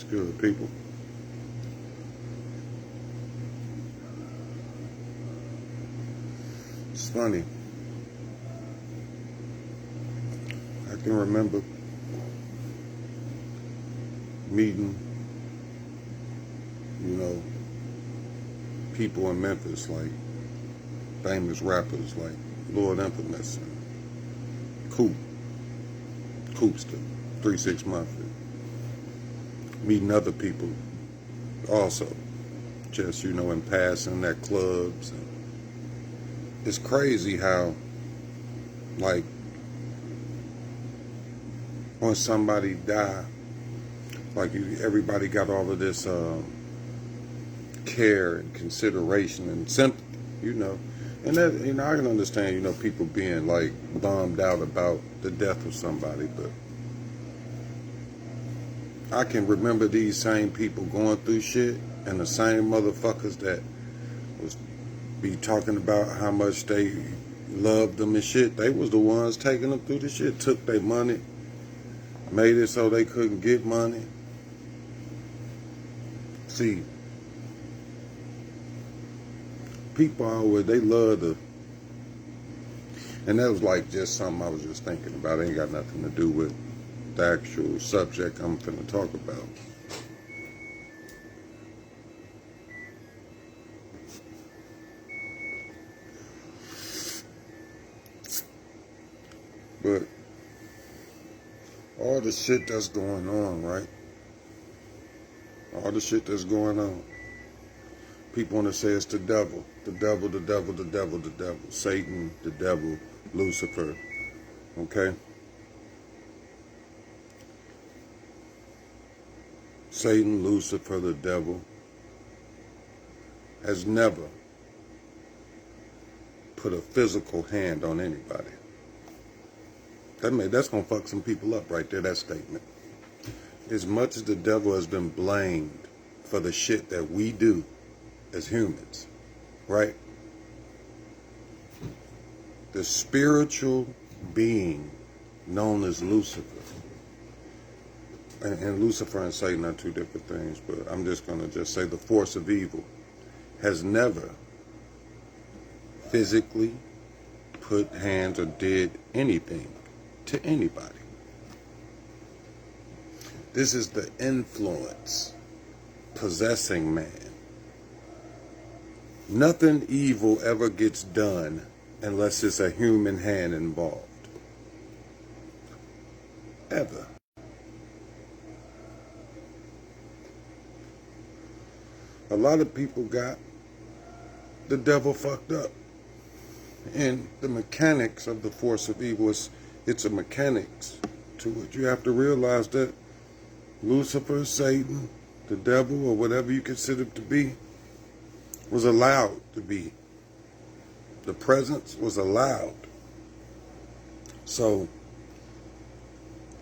It's good, people. It's funny. I can remember meeting, people in Memphis, like famous rappers like Lord Infamous and Coopster, 3 6 Mafia. Meeting other people also, just, in passing at clubs. And it's crazy how, like, when somebody die, like everybody got all of this care and consideration and sympathy, And that, I can understand, people being like bummed out about the death of somebody, but I can remember these same people going through shit, and the same motherfuckers that was be talking about how much they loved them and shit, they was the ones taking them through the shit, took their money, made it so they couldn't get money. See, people always, they love the, and that was like just something I was just thinking about. It ain't got nothing to do with the actual subject I'm finna talk about. But all the shit that's going on, right? All the shit that's going on. People want to say it's the devil. The devil, the devil, the devil, the devil. Satan, the devil, Lucifer. Okay? Satan, Lucifer, the devil has never put a physical hand on anybody. That's going to fuck some people up right there, that statement. As much as the devil has been blamed for the shit that we do as humans, right? The spiritual being known as Lucifer, and Lucifer and Satan are two different things, but I'm just going to say the force of evil has never physically put hands or did anything to anybody. This is the influence possessing man. Nothing evil ever gets done unless it's a human hand involved. Ever. A lot of people got the devil fucked up. And the mechanics of the force of evil, it's a mechanics to it. You have to realize that Lucifer, Satan, the devil, or whatever you consider to be, was allowed to be. The presence was allowed. So,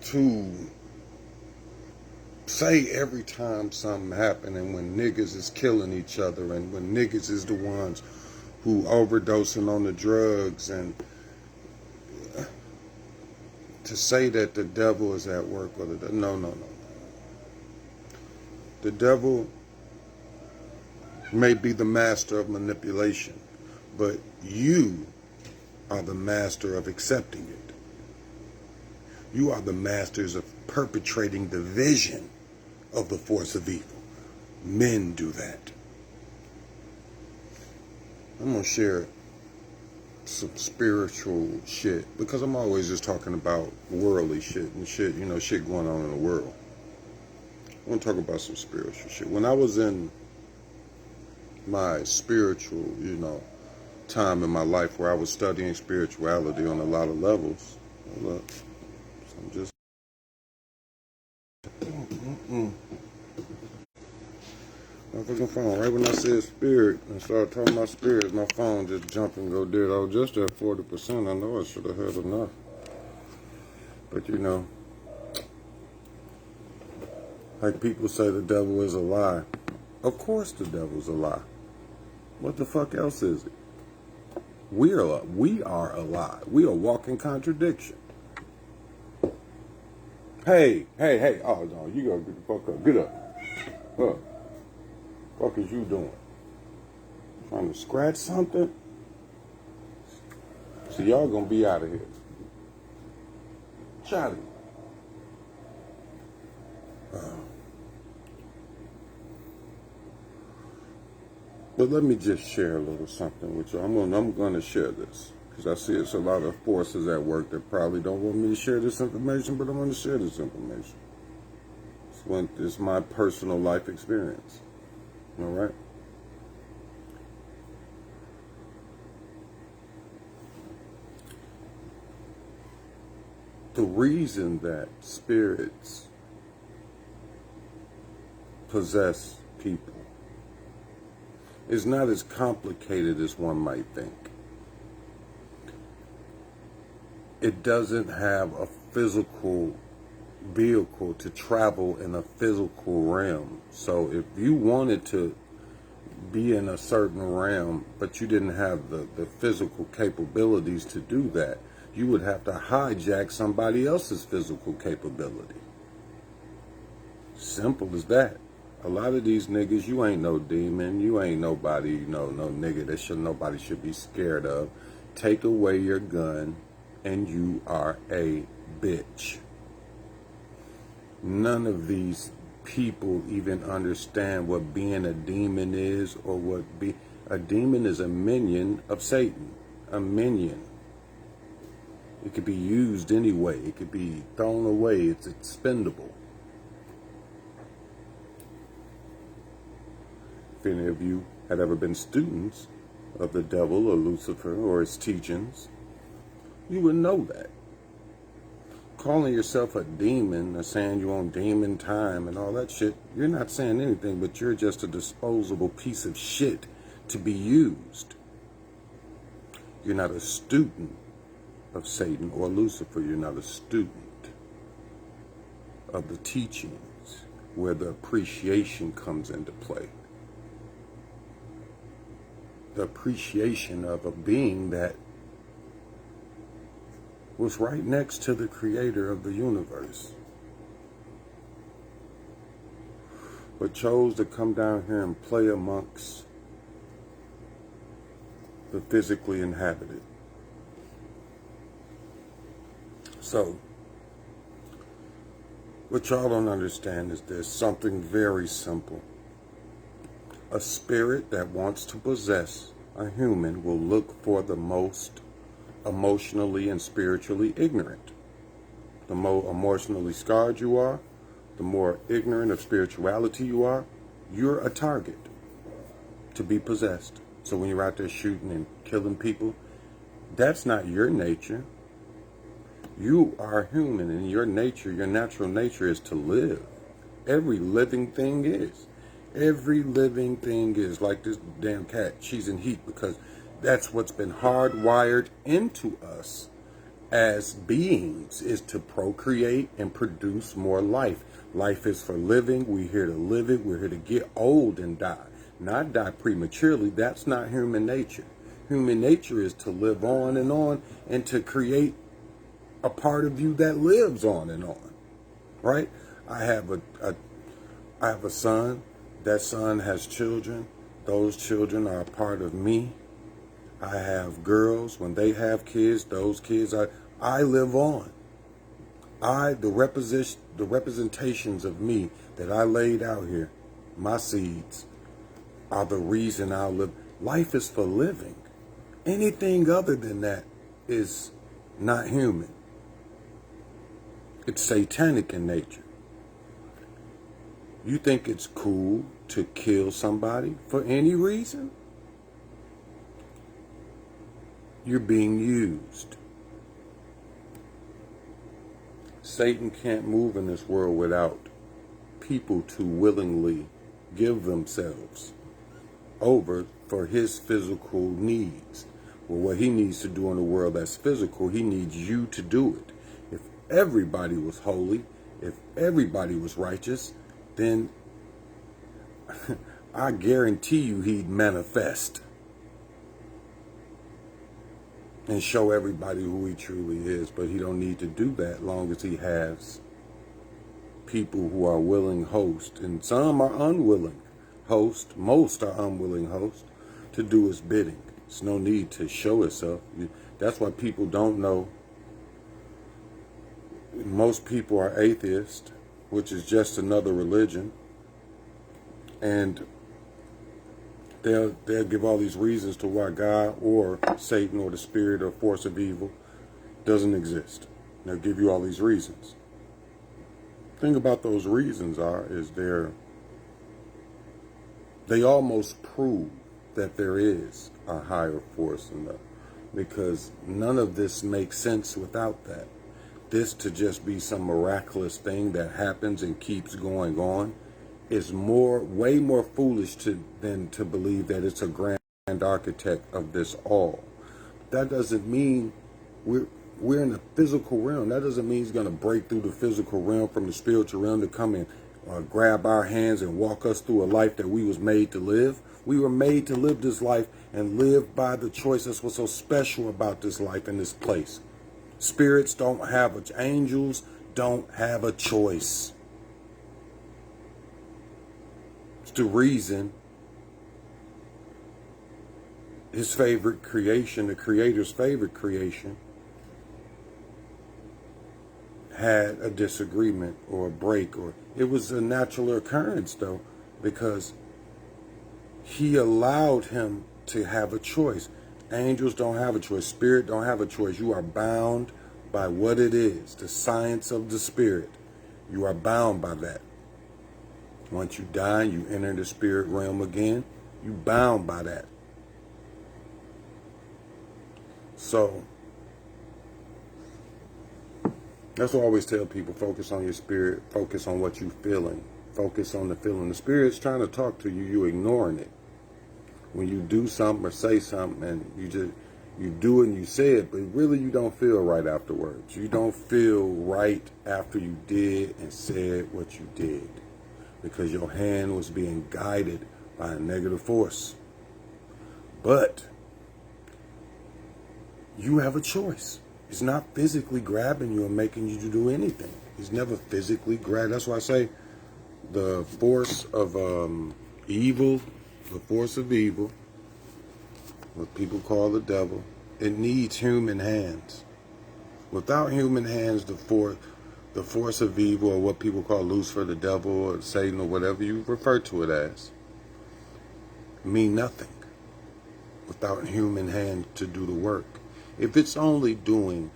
to say every time something happened, and when niggas is killing each other, and when niggas is the ones who overdosing on the drugs, and to say that the devil is at work, or no. The devil may be the master of manipulation, but you are the master of accepting it. You are the masters of perpetrating the vision of the force of evil. Men do that. I'm going to share some spiritual shit, because I'm always just talking about worldly shit and shit, shit going on in the world. I want to talk about some spiritual shit. When I was in my spiritual, time in my life where I was studying spirituality on a lot of levels, look, so I'm just my fucking phone, right when I said spirit and started talking about spirits, my phone just jumped and go dead. I was just at 40%. I know I should have had enough. But like people say the devil is a lie. Of course the devil's a lie. What the fuck else is it? We are a lie. We are walking contradiction. Hey. Oh no, you gotta get the fuck up. Get up. Look, what is you doing? Trying to scratch something? So y'all gonna be out of here. Charlie. But let me just share a little something with you. I'm gonna share this because I see it's a lot of forces at work that probably don't want me to share this information, but I'm gonna share this information. It's my personal life experience. All right. The reason that spirits possess people is not as complicated as one might think. It doesn't have a physical vehicle to travel in a physical realm. So if you wanted to be in a certain realm, but you didn't have the physical capabilities to do that, you would have to hijack somebody else's physical capability. Simple as that. A lot of these niggas, you ain't no demon, you ain't nobody, no nigga that nobody should be scared of. Take away your gun and you are a bitch. None of these people even understand what being a demon is, or a demon is a minion of Satan. A minion. It could be used anyway. It could be thrown away. It's expendable. If any of you had ever been students of the devil or Lucifer or his teachings, you would know that. Calling yourself a demon or saying you're on demon time and all that shit, you're not saying anything, but you're just a disposable piece of shit to be used. You're not a student of Satan or Lucifer. You're not a student of the teachings where the appreciation comes into play. The appreciation of a being that was right next to the creator of the universe, but chose to come down here and play amongst the physically inhabited. So, what y'all don't understand is there's something very simple. A spirit that wants to possess a human will look for the most emotionally and spiritually ignorant. The more emotionally scarred you are, the more ignorant of spirituality you are, you're a target to be possessed. So when you're out there shooting and killing people, that's not your nature. You are human, and your nature, your natural nature is to live. Every living thing is. Every living thing is. Like this damn cat, she's in heat because that's what's been hardwired into us as beings, is to procreate and produce more life. Life is for living. We're here to live it. We're here to get old and die. Not die prematurely. That's not human nature. Human nature is to live on and to create a part of you that lives on and on. Right? I have a son. That son has children. Those children are a part of me. I have girls. When they have kids, those kids I live on. The representations of me that I laid out here, my seeds, are the reason I live. Life is for living. Anything other than that is not human. It's satanic in nature. You think it's cool to kill somebody for any reason? You're being used. Satan can't move in this world without people to willingly give themselves over for his physical needs. Well, what he needs to do in the world that's physical, he needs you to do it. If everybody was holy, if everybody was righteous, then I guarantee you he'd manifest and show everybody who he truly is. But he don't need to do that long as he has people who are willing hosts, and some are unwilling hosts. Most are unwilling hosts to do its bidding. There's no need to show itself. That's why people don't know. Most people are atheists, which is just another religion, and they'll give all these reasons to why God or Satan or the spirit or force of evil doesn't exist. They'll give you all these reasons. The thing about those reasons is they almost prove that there is a higher force in them, because none of this makes sense without that. This to just be some miraculous thing that happens and keeps going on is way more foolish than to believe that it's a grand architect of this all. That doesn't mean we're in the physical realm. That doesn't mean he's going to break through the physical realm from the spiritual realm to come in, grab our hands and walk us through a life that we was made to live. We were made to live this life and live by the choice. That's what's so special about this life and this place. Spirits don't have angels don't have a choice. It's the reason his favorite creation, the Creator's favorite creation, had a disagreement or a break, or it was a natural occurrence though, because he allowed him to have a choice. Angels don't have a choice. Spirit don't have a choice. You are bound by what it is, the science of the spirit. You are bound by that. Once you die, you enter the spirit realm again. You bound by that. So that's what I always tell people: focus on your spirit, focus on what you're feeling, focus on the feeling. The spirit's trying to talk to you, you're ignoring it. When you do something or say something and you do it and you say it, but really you don't feel right afterwards. You don't feel right after you did and said what you did, because your hand was being guided by a negative force. But you have a choice. He's not physically grabbing you and making you do anything. He's never physically grabbed. That's why I say the force of evil, the force of evil, what people call the devil, it needs human hands. Without human hands, the force of evil, or what people call Lucifer, the devil, or Satan, or whatever you refer to it as, mean nothing without human hand to do the work. If it's only doing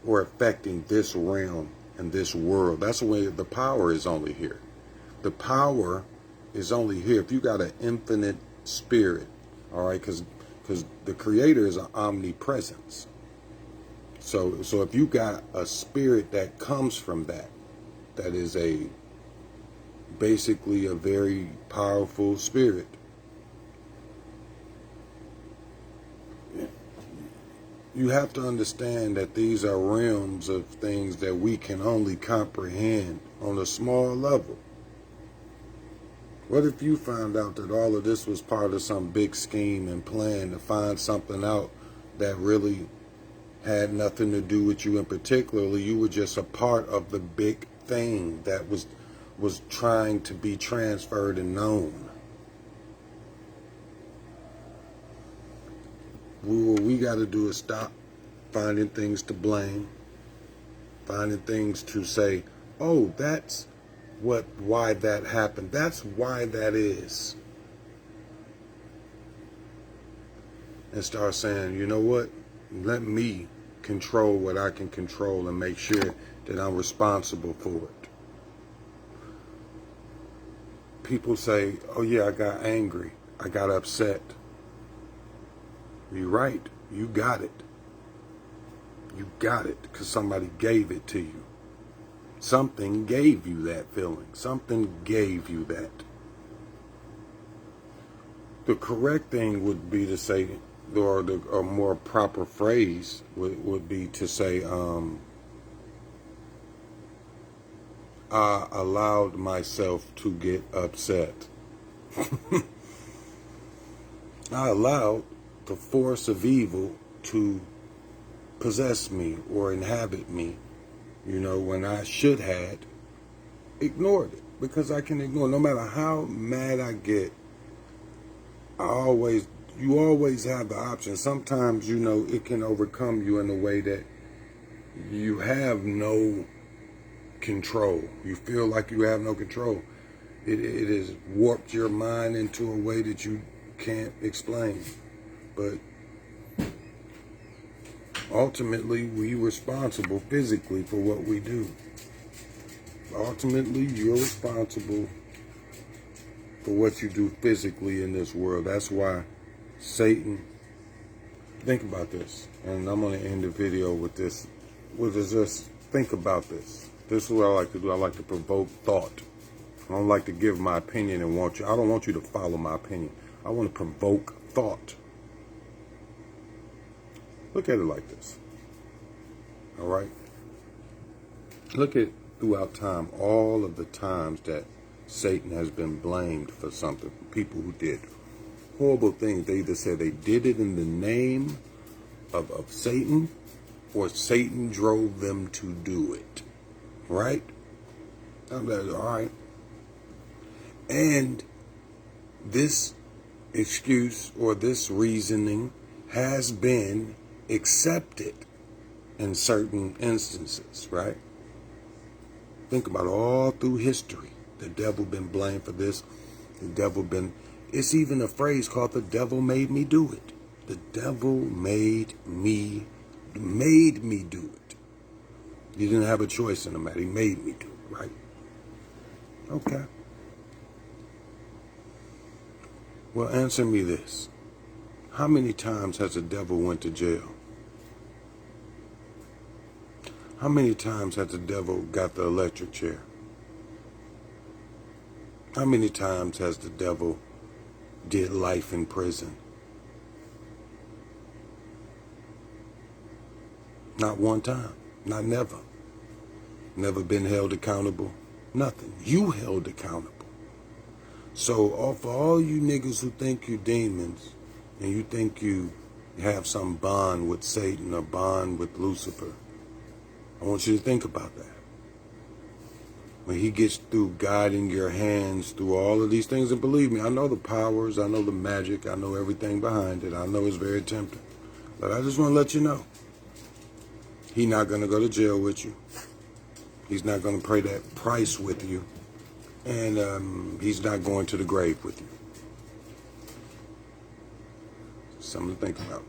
or affecting this realm and this world, that's the way the power is only here. The power is only here if you got an infinite spirit, all right? Because the Creator is an omnipresence. So if you got a spirit that comes from that is basically a very powerful spirit. You have to understand that these are realms of things that we can only comprehend on a small level. What if you found out that all of this was part of some big scheme and plan to find something out that really had nothing to do with you, and particularly you were just a part of the big thing that was trying to be transferred and known? What we got to do is stop finding things to blame, finding things to say, oh, that's why that happened. That's why that is. And start saying, you know what? Let me control what I can control and make sure that I'm responsible for it. People say, oh yeah, I got angry. I got upset. You're right. You got it. You got it because somebody gave it to you. Something gave you that feeling. Something gave you that. The correct thing would be to say, or a more proper phrase would be to say, I allowed myself to get upset. I allowed the force of evil to possess me or inhabit me, when I should had ignored it because I can ignore it. No matter how mad I get, you always have the option. Sometimes, it can overcome you in a way that you have no control. You feel like you have no control. It has warped your mind into a way that you can't explain. But ultimately, we're responsible physically for what we do. Ultimately, you're responsible for what you do physically in this world. That's why Satan, think about this, and I'm going to end the video with this. Just think about this. This is what I like to do. I like to provoke thought. I don't like to give my opinion and I don't want you to follow my opinion. I want to provoke thought. Look at it like this. All right? Look at throughout time, all of the times that Satan has been blamed for something. People who did horrible things. They either said they did it in the name of Satan, or Satan drove them to do it. Right? I'm like, all right. And this excuse or this reasoning has been accepted in certain instances, right? Think about it, all through history. The devil been blamed for this. It's even a phrase called the devil made me do it. The devil made me do it. You didn't have a choice in the matter. He made me do it, right? Okay. Well, answer me this. How many times has the devil went to jail? How many times has the devil got the electric chair? How many times has the devil did life in prison? Not one time. Not never. Never been held accountable. Nothing. You held accountable. So for all you niggas who think you demons and you think you have some bond with Satan or bond with Lucifer, I want you to think about that. When he gets through guiding your hands through all of these things, and believe me, I know the powers, I know the magic, I know everything behind it. I know it's very tempting. But I just want to let you know, he's not going to go to jail with you. He's not going to pay that price with you. And he's not going to the grave with you. Something to think about.